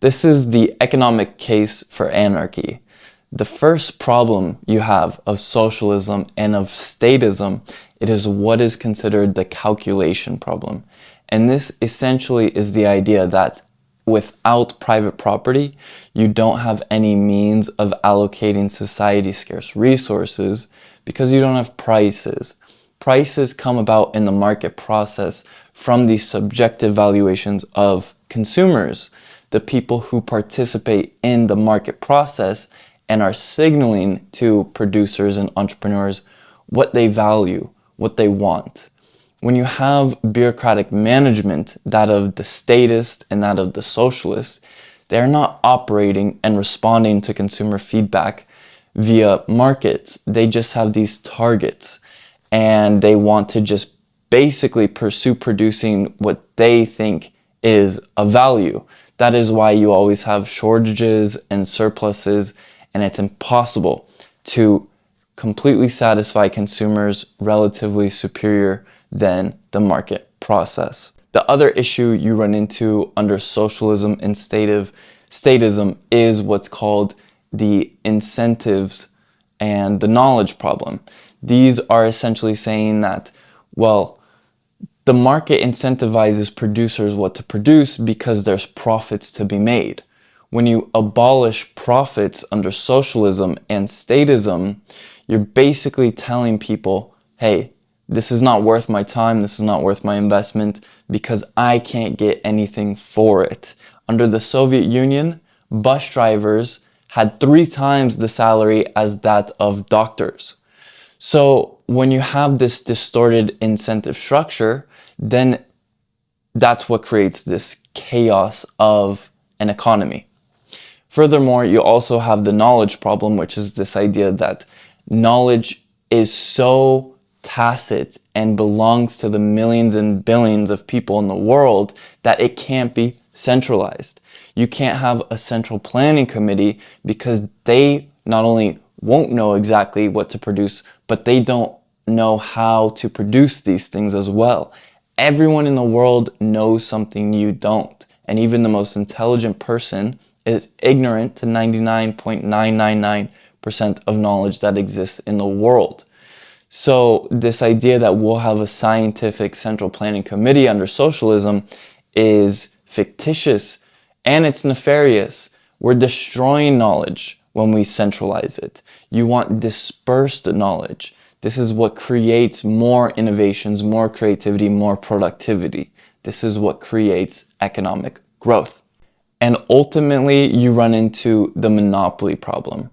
This is the economic case for anarchy. The first problem you have of socialism and of statism, it is what is considered the calculation problem. And this essentially is the idea that without private property, you don't have any means of allocating society's scarce resources because you don't have prices. Prices come about in the market process from the subjective valuations of consumers, the people who participate in the market process and are signaling to producers and entrepreneurs what they value, what they want. When you have bureaucratic management, that of the statist and that of the socialist, they're not operating and responding to consumer feedback via markets. They just have these targets and they want to just basically pursue producing what they think is a value. That is why you always have shortages and surpluses, and it's impossible to completely satisfy consumers relatively superior than the market process. The other issue you run into under socialism and statism is what's called the incentives and the knowledge problem. These are essentially saying that, well, the market incentivizes producers what to produce because there's profits to be made. When you abolish profits under socialism and statism, you're basically telling people, hey, this is not worth my time, this is not worth my investment because I can't get anything for it. Under the Soviet Union, bus drivers had 3 times the salary as that of doctors. So when you have this distorted incentive structure, then that's what creates this chaos of an economy. Furthermore, you also have the knowledge problem, which is this idea that knowledge is so tacit and belongs to the millions and billions of people in the world that it can't be centralized. You can't have a central planning committee because they not only won't know exactly what to produce, but they don't know how to produce these things as well. Everyone in the world knows something you don't, and even the most intelligent person is ignorant to 99.999% of knowledge that exists in the world. So this idea that we'll have a scientific central planning committee under socialism is fictitious and it's nefarious. We're destroying knowledge when we centralize it. You want dispersed knowledge. This is what creates more innovations, more creativity, more productivity. This is what creates economic growth. And ultimately, you run into the monopoly problem.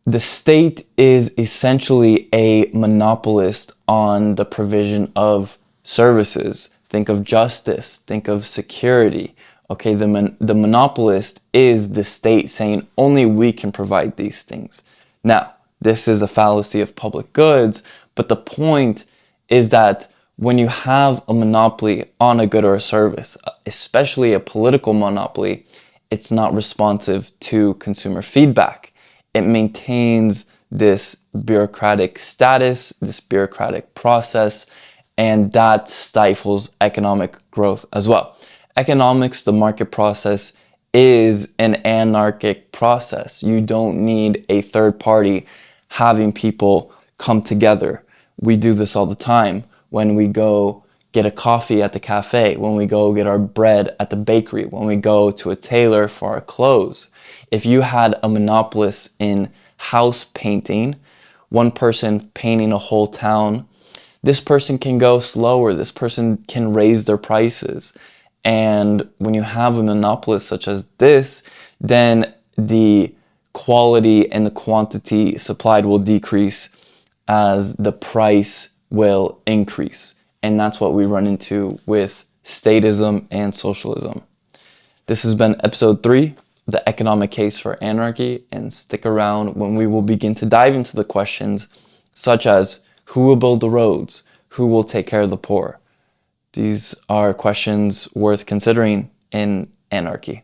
The state is essentially a monopolist on the provision of services. Think of justice, think of security. Okay, the monopolist is the state saying only we can provide these things. Now, this is a fallacy of public goods, but the point is that when you have a monopoly on a good or a service, especially a political monopoly, it's not responsive to consumer feedback. It maintains this bureaucratic status, this bureaucratic process, and that stifles economic growth as well. Economics, the market process, is an anarchic process. You don't need a third party having people come together. We do this all the time when we go get a coffee at the cafe, when we go get our bread at the bakery, when we go to a tailor for our clothes. If you had a monopolist in house painting, one person painting a whole town, this person can go slower, this person can raise their prices. And when you have a monopolist such as this, then the quality and the quantity supplied will decrease as the price will increase. And that's what we run into with statism and socialism. This has been episode 3, the economic case for anarchy, and stick around when we will begin to dive into the questions such as who will build the roads, who will take care of the poor. These are questions worth considering in anarchy.